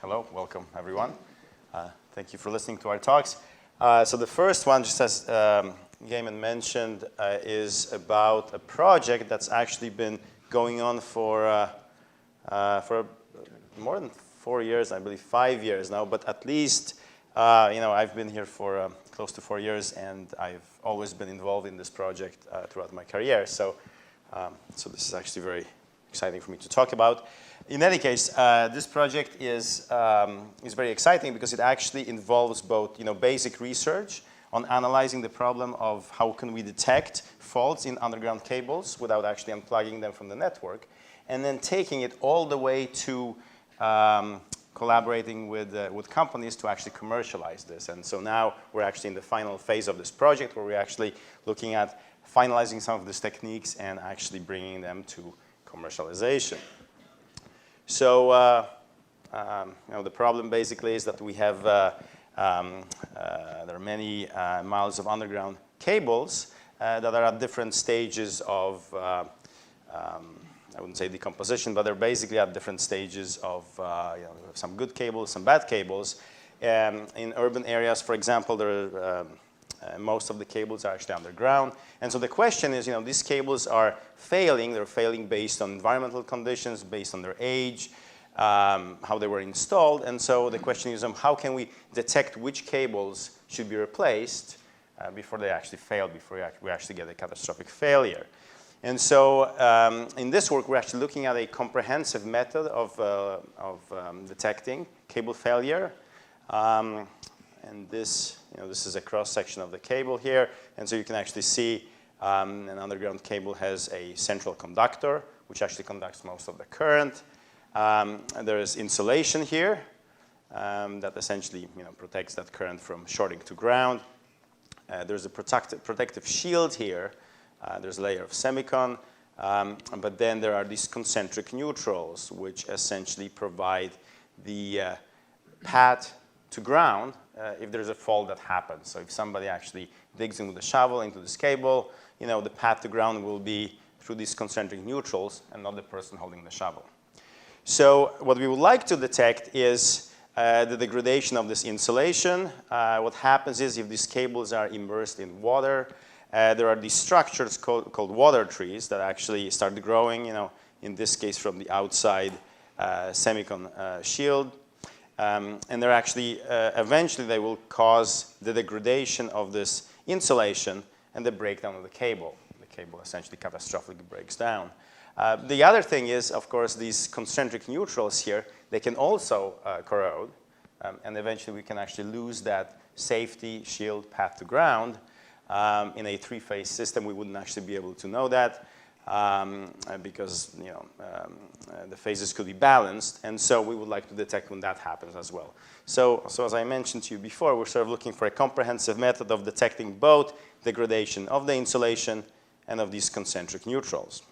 Hello, welcome everyone. Thank you for listening to our talks. So the first one, just as Gaiman mentioned, is about a project that's actually been going on for more than 4 years, I believe 5 years now, but at least I've been here for close to 4 years, and I've always been involved in this project throughout my career. So this is actually very exciting for me to talk about. In any case, this project is very exciting because it actually involves both basic research on analyzing the problem of how can we detect faults in underground cables without actually unplugging them from the network, and then taking it all the way to collaborating with companies to actually commercialize this. And so now we're actually in the final phase of this project where we're actually looking at finalizing some of these techniques and actually bringing them to commercialization. So the problem basically is that we have there are many miles of underground cables that are at different stages of I wouldn't say decomposition, but they're basically at different stages of some good cables, some bad cables. In urban areas, for example, most of the cables are actually underground. And so the question is, these cables are failing. They're failing based on environmental conditions, based on their age, how they were installed. And so the question is, how can we detect which cables should be replaced before they actually fail, before we actually get a catastrophic failure? And so in this work, we're actually looking at a comprehensive method of detecting cable failure. And this is a cross-section of the cable here. And so you can actually see an underground cable has a central conductor, which actually conducts most of the current. There is insulation here that essentially protects that current from shorting to ground. There's a protective shield here. There's a layer of semicon. But then there are these concentric neutrals, which essentially provide the path to ground if there's a fault that happens. So if somebody actually digs in with a shovel into this cable, the path to ground will be through these concentric neutrals and not the person holding the shovel. So what we would like to detect is the degradation of this insulation. What happens is if these cables are immersed in water, there are these structures called water trees that actually start growing, in this case from the outside semicon shield. And they're actually, eventually they will cause the degradation of this insulation and the breakdown of the cable. The cable essentially catastrophically breaks down. The other thing is, of course, these concentric neutrals here, they can also corrode. And eventually we can actually lose that safety shield path to ground. In a three-phase system, we wouldn't actually be able to know that because the phases could be balanced, and so we would like to detect when that happens as well. So as I mentioned to you before, we're sort of looking for a comprehensive method of detecting both degradation of the insulation and of these concentric neutrals.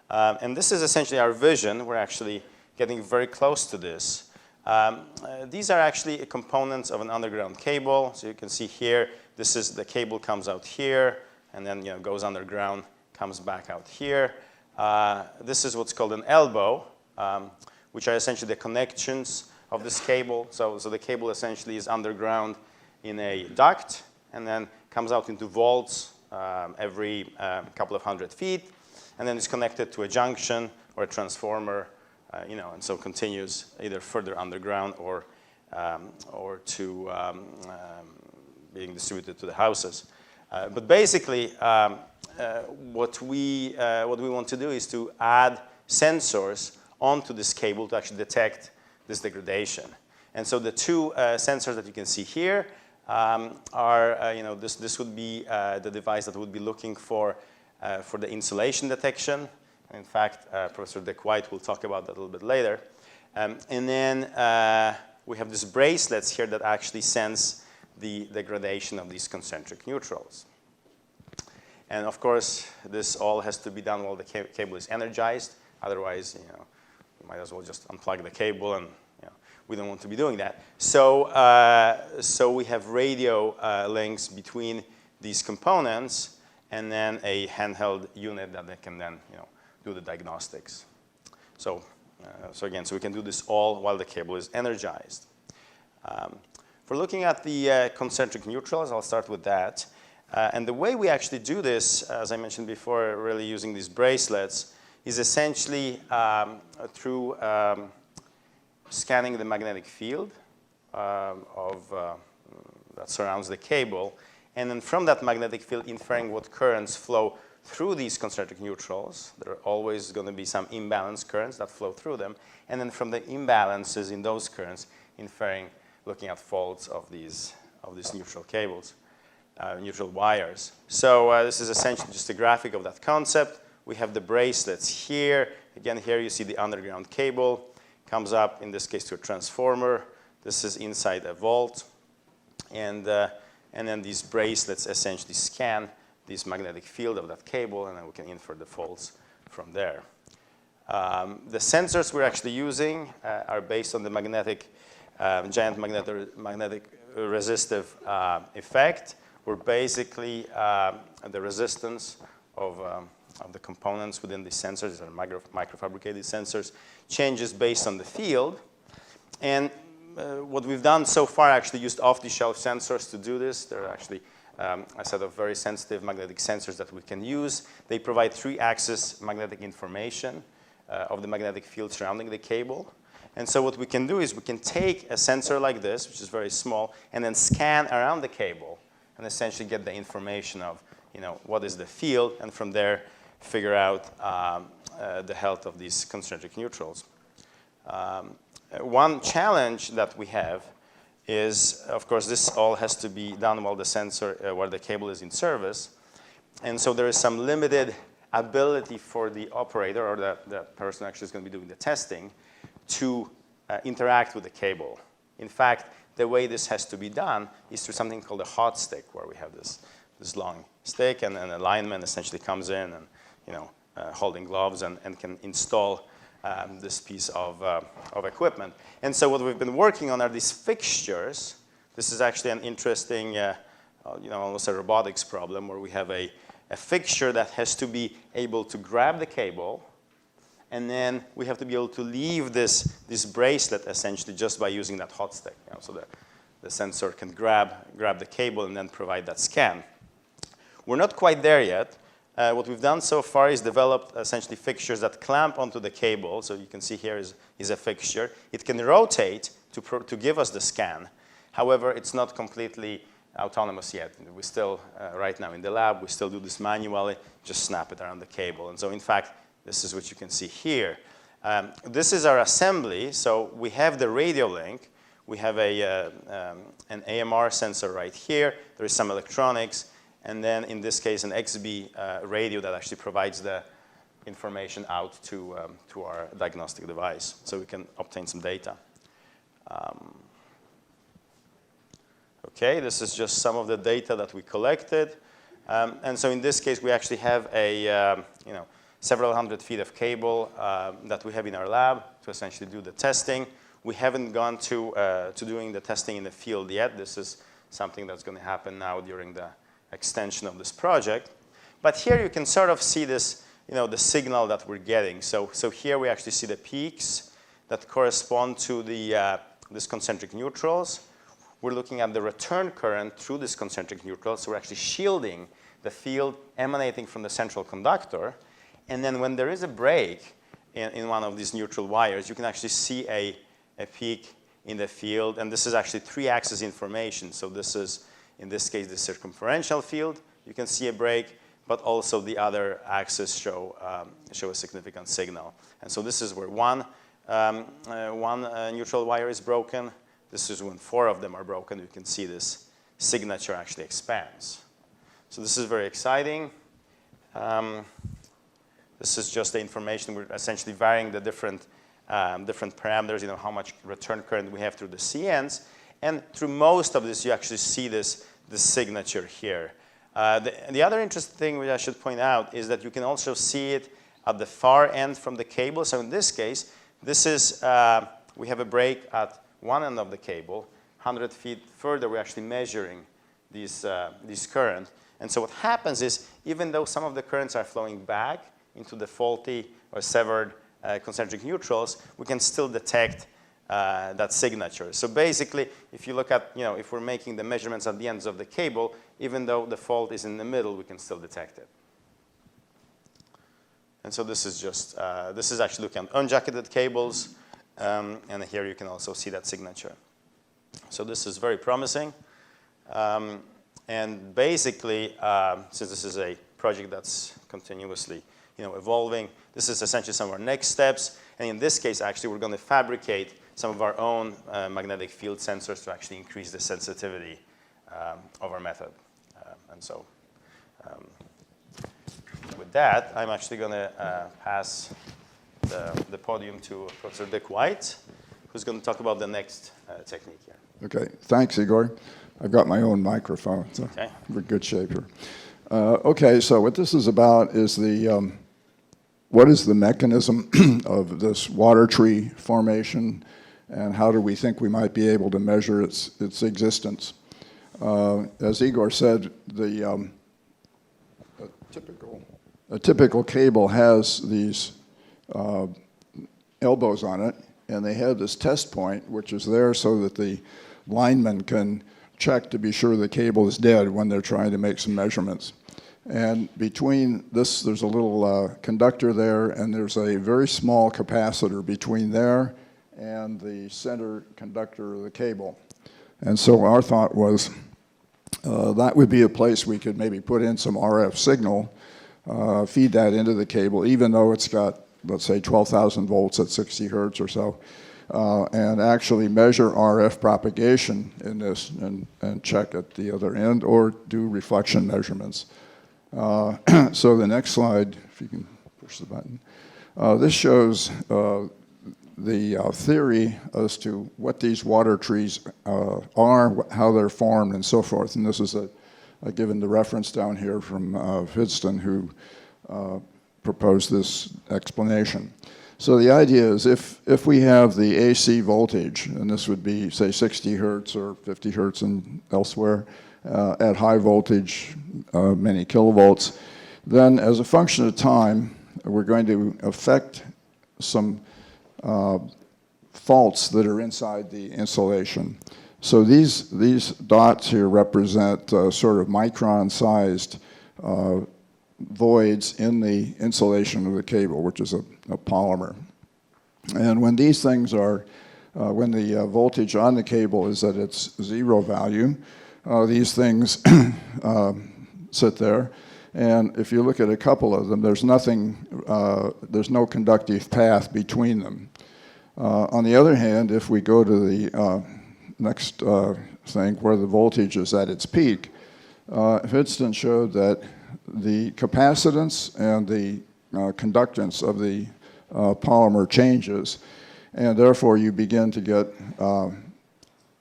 And this is essentially our vision. We're actually getting very close to this. These are actually components of an underground cable. So you can see here, this is the cable comes out here, and then goes underground, comes back out here. This is what's called an elbow, which are essentially the connections of this cable. So the cable essentially is underground in a duct, and then comes out into vaults every couple of 100 feet, and then it's connected to a junction or a transformer, and so continues either further underground or to being distributed to the houses. But basically, what we want to do is to add sensors onto this cable to actually detect this degradation. And so the two sensors that you can see here are, this would be the device that would be looking for the insulation detection. And in fact, Professor De Kuyt will talk about that a little bit later. And then we have these bracelets here that actually sense the degradation of these concentric neutrals. And of course, this all has to be done while the cable is energized. Otherwise, you might as well just unplug the cable, and we don't want to be doing that. So, so we have radio links between these components, and then a handheld unit that they can then, do the diagnostics. So, So again, so we can do this all while the cable is energized. For looking at the concentric neutrals, I'll start with that. And the way we actually do this, as I mentioned before, really using these bracelets, is essentially through scanning the magnetic field that surrounds the cable, and then from that magnetic field inferring what currents flow through these concentric neutrals. There are always going to be some imbalanced currents that flow through them, and then from the imbalances in those currents, inferring, looking at faults of these neutral cables, neutral wires. So this is essentially just a graphic of that concept. We have the bracelets here. Again, here you see the underground cable. Comes up, in this case, to a transformer. This is inside a vault. And then these bracelets essentially scan this magnetic field of that cable, and then we can infer the faults from there. The sensors we're actually using are based on the giant magnetic resistive effect, where basically the resistance of the components within these sensors, these are microfabricated sensors, changes based on the field. And what we've done so far, actually used off-the-shelf sensors to do this. There are actually a set of very sensitive magnetic sensors that we can use. They provide 3-axis magnetic information of the magnetic field surrounding the cable. And so what we can do is we can take a sensor like this, which is very small, and then scan around the cable and essentially get the information of, what is the field, and from there figure out the health of these concentric neutrals. One challenge that we have is, of course, this all has to be done while the cable is in service. And so there is some limited ability for the operator, or the person actually is going to be doing the testing, to interact with the cable. In fact, the way this has to be done is through something called a hot stick, where we have this long stick, and then a lineman essentially comes in and, holding gloves and can install this piece of equipment. And so what we've been working on are these fixtures. This is actually an interesting, almost a robotics problem, where we have a fixture that has to be able to grab the cable, and then we have to be able to leave this bracelet essentially just by using that hot stick. So the sensor can grab the cable and then provide that scan. We're not quite there yet. What we've done so far is developed essentially fixtures that clamp onto the cable. So you can see here is a fixture. It can rotate to give us the scan. However, it's not completely autonomous yet. We still, right now in the lab, we still do this manually, just snap it around the cable. And so in fact, this is what you can see here. This is our assembly. So we have the radio link. We have an AMR sensor right here. There is some electronics. And then, in this case, an XB radio that actually provides the information out to our diagnostic device, so we can obtain some data. Okay, this is just some of the data that we collected. And so in this case, we actually have several hundred feet of cable that we have in our lab to essentially do the testing. We haven't gone to doing the testing in the field yet. This is something that's going to happen now during the extension of this project. But here you can sort of see this, the signal that we're getting. So here we actually see the peaks that correspond to this concentric neutrals. We're looking at the return current through this concentric neutral. So we're actually shielding the field emanating from the central conductor. And then when there is a break in one of these neutral wires, you can actually see a peak in the field. And this is actually 3-axis information. So this is, in this case, the circumferential field. You can see a break, but also the other axes show a significant signal. And so this is where one neutral wire is broken. This is when 4 of them are broken. You can see this signature actually expands. So this is very exciting. This is just the information. We're essentially varying the different parameters, how much return current we have through the CNs. And through most of this, you actually see this signature here. The other interesting thing which I should point out is that you can also see it at the far end from the cable. So in this case, we have a break at one end of the cable. 100 feet further, we're actually measuring these current. And so what happens is, even though some of the currents are flowing back into the faulty or severed concentric neutrals, we can still detect that signature. So basically, if you look at, if we're making the measurements at the ends of the cable, even though the fault is in the middle, we can still detect it. And so this is just, this is actually looking at unjacketed cables, and here you can also see that signature. So this is very promising. And basically, since this is a project that's continuously evolving, this is essentially some of our next steps. And in this case, actually, we're going to fabricate some of our own magnetic field sensors to actually increase the sensitivity of our method. And so with that, I'm actually going to pass the podium to Professor Dick White, who's going to talk about the next technique here. Okay, thanks, Igor. I've got my own microphone, so okay. We're in good shape here. Okay, so what this is about is what is the mechanism of this water tree formation, and how do we think we might be able to measure its existence? As Igor said, a typical cable has these elbows on it, and they have this test point, which is there so that the lineman can check to be sure the cable is dead when they're trying to make some measurements. And between this, there's a little conductor there, and there's a very small capacitor between there and the center conductor of the cable. And so our thought was that would be a place we could maybe put in some RF signal, feed that into the cable, even though it's got, let's say, 12,000 volts at 60 hertz or so, and actually measure RF propagation in this and check at the other end, or do reflection measurements. So the next slide, if you can push the button. This shows the theory as to what these water trees are, how they're formed, and so forth. And this is given the reference down here from Fidston, who proposed this explanation. So the idea is if we have the AC voltage, and this would be, say, 60 hertz or 50 hertz and elsewhere, at high voltage, many kilovolts, then as a function of time, we're going to affect some faults that are inside the insulation. So these dots here represent sort of micron-sized voids in the insulation of the cable, which is a polymer. And when these things are, when the voltage on the cable is at its zero value, these things sit there. And if you look at a couple of them, there's nothing, there's no conductive path between them. On the other hand, if we go to the next thing where the voltage is at its peak, Fidston showed that the capacitance and the conductance of the polymer changes, and therefore you begin to get,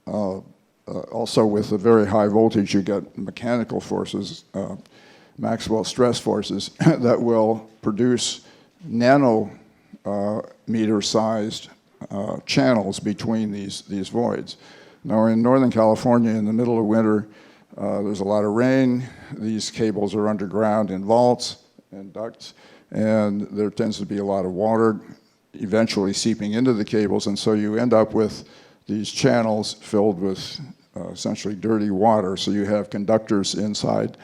also with a very high voltage, you get mechanical forces, Maxwell stress forces, that will produce nanometer-sized channels between these voids. Now in Northern California, in the middle of winter, there's a lot of rain. These cables are underground in vaults and ducts, and there tends to be a lot of water eventually seeping into the cables, and so you end up with these channels filled with essentially dirty water. So you have conductors inside,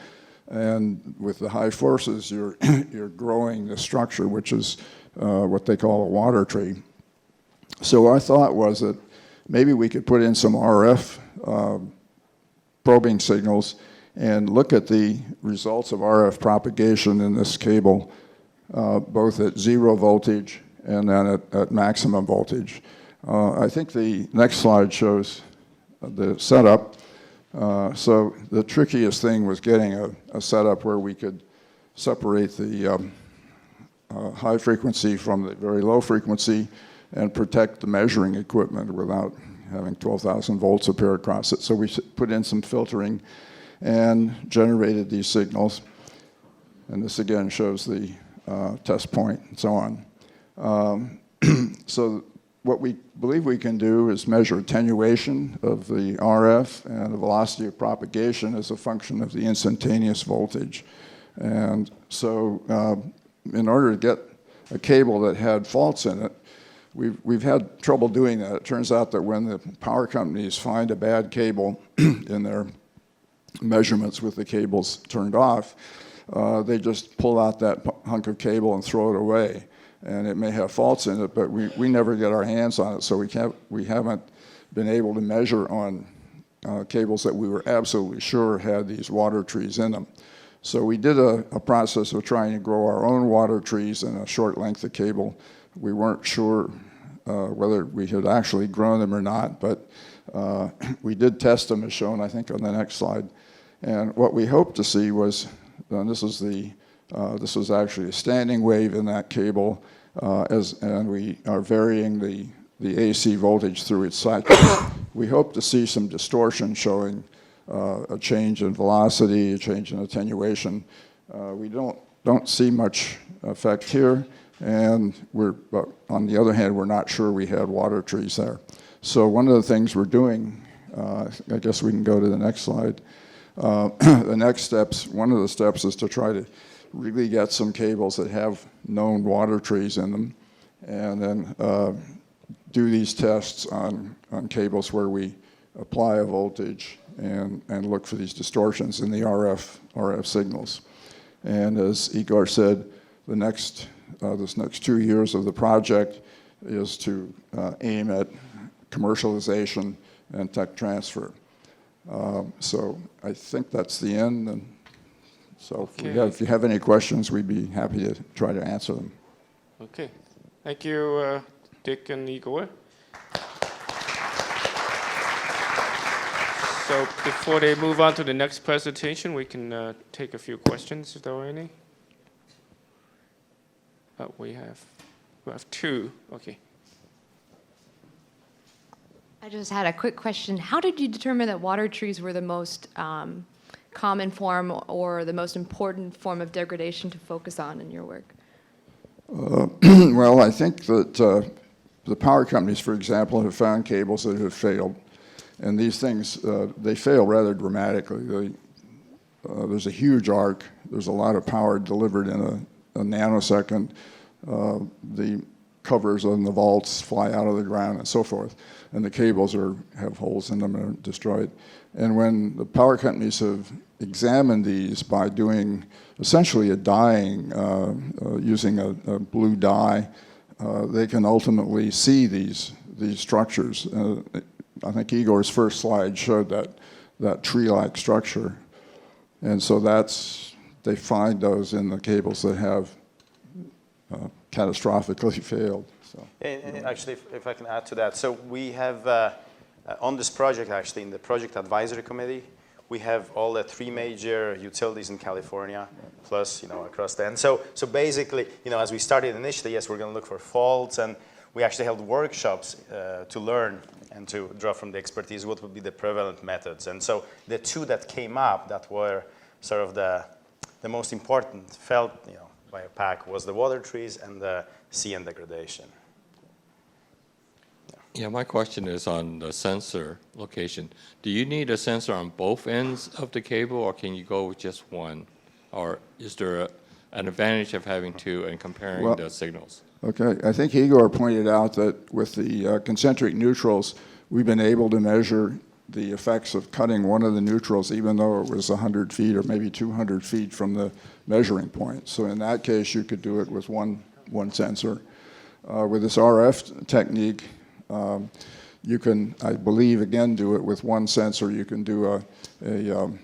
and with the high forces, you're growing the structure, which is what they call a water tree. So our thought was that maybe we could put in some RF probing signals and look at the results of RF propagation in this cable, both at zero voltage and then at maximum voltage. I think the next slide shows the setup. So the trickiest thing was getting a setup where we could separate the high frequency from the very low frequency and protect the measuring equipment without having 12,000 volts appear across it. So we put in some filtering and generated these signals. And this again shows the test point and so on. So what we believe we can do is measure attenuation of the RF and the velocity of propagation as a function of the instantaneous voltage. And so in order to get a cable that had faults in it. We've had trouble doing that. It turns out that when the power companies find a bad cable in their measurements with the cables turned off, they just pull out that hunk of cable and throw it away. And it may have faults in it, but we never get our hands on it, so we haven't been able to measure on cables that we were absolutely sure had these water trees in them. So we did a process of trying to grow our own water trees in a short length of cable. We weren't sure whether we had actually grown them or not, but we did test them, as shown, I think, on the next slide. And what we hoped to see was, and this was actually a standing wave in that cable, and we are varying the AC voltage through its cycle. We hope to see some distortion showing a change in velocity, a change in attenuation. We don't see much effect here, and but on the other hand, we're not sure we had water trees there. So one of the things we're doing, I guess we can go to the next slide. The next steps, one of the steps is to try to really get some cables that have known water trees in them, and then do these tests on cables where we apply a voltage and look for these distortions in the RF signals. And as Igor said, this next 2 years of the project is to aim at commercialization and tech transfer. So I think that's the end. And so if you have any questions, we'd be happy to try to answer them. Okay. Thank you, Dick and Igor. So before they move on to the next presentation, we can take a few questions if there are any. We have two. Okay. I just had a quick question. How did you determine that water trees were the most common form or the most important form of degradation to focus on in your work? Well, I think that the power companies, for example, have found cables that have failed. And these things, they fail rather dramatically. There's a huge arc. There's a lot of power delivered in a nanosecond. The covers on the vaults fly out of the ground and so forth. And the cables have holes in them and are destroyed. And when the power companies have examined these by doing essentially a dyeing, using a blue dye, they can ultimately see these structures. I think Igor's first slide showed that tree-like structure. And so they find those in the cables that have catastrophically failed. So, and actually, if I can add to that, so we have, on this project actually, in the project advisory committee, we have all the 3 major utilities in California, plus, across the end. So basically, as we started initially, yes, we're going to look for faults, and we actually held workshops to learn and to draw from the expertise what would be the prevalent methods. And so the 2 that came up that were sort of the most important felt, by a pack was the water trees and the CN degradation. Yeah, my question is on the sensor location. Do you need a sensor on both ends of the cable, or can you go with just one? Or is there an advantage of having 2 and comparing the signals? Okay, I think Igor pointed out that with the concentric neutrals, we've been able to measure the effects of cutting one of the neutrals, even though it was 100 feet or maybe 200 feet from the measuring point. So in that case, you could do it with one sensor. With this RF technique, you can, I believe, again, do it with one sensor. You can do an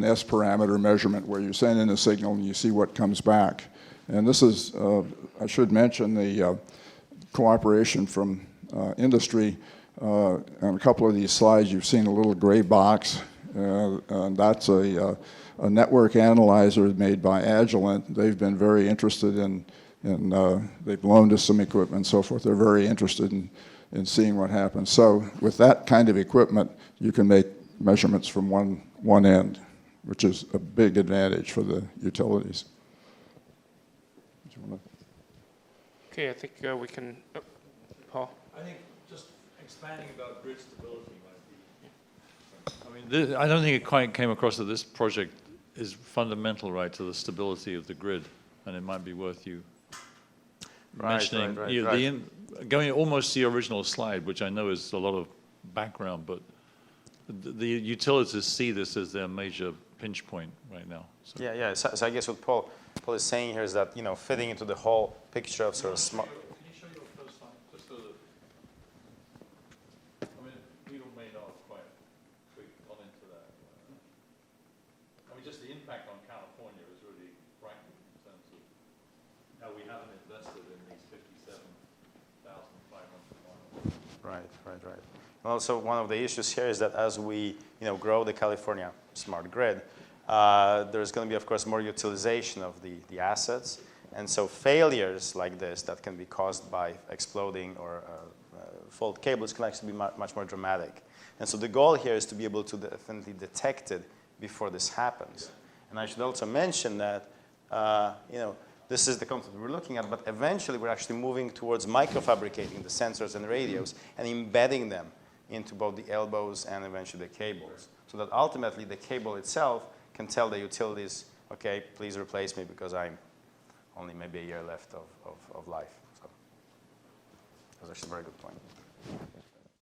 S parameter measurement where you send in a signal and you see what comes back. And this is, I should mention, the cooperation from industry. On a couple of these slides, you've seen a little gray box, and that's a network analyzer made by Agilent. They've been very interested in they've loaned us some equipment and so forth. They're very interested in seeing what happens. So with that kind of equipment, you can make measurements from one end, which is a big advantage for the utilities. Okay, I think we can. Paul? I think just expanding about grid stability might be. I mean, I don't think it quite came across that this project is fundamental, right, to the stability of the grid, and it might be worth you mentioning going almost to the original slide, which I know is a lot of background, but the utilities see this as their major pinch point right now. So. Yeah. So I guess what Paul is saying here is that, fitting into the whole picture of sort of smart. Can you show your first time, just so that, I mean, people may not have quite gone into that. I mean, just the impact on California is really frightening in terms of how we haven't invested in these 57,500 miles. Right. Well, so one of the issues here is that as we, grow the California smart grid, there's going to be, of course, more utilization of the assets. And so failures like this that can be caused by exploding or fault cables can actually be much more dramatic. And so the goal here is to be able to definitely detect it before this happens. And I should also mention that, this is the concept we're looking at, but eventually we're actually moving towards microfabricating the sensors and radios and embedding them into both the elbows and eventually the cables, so that ultimately the cable itself can tell the utilities, okay, please replace me because I'm only maybe a year left of life. So that's actually a very good point.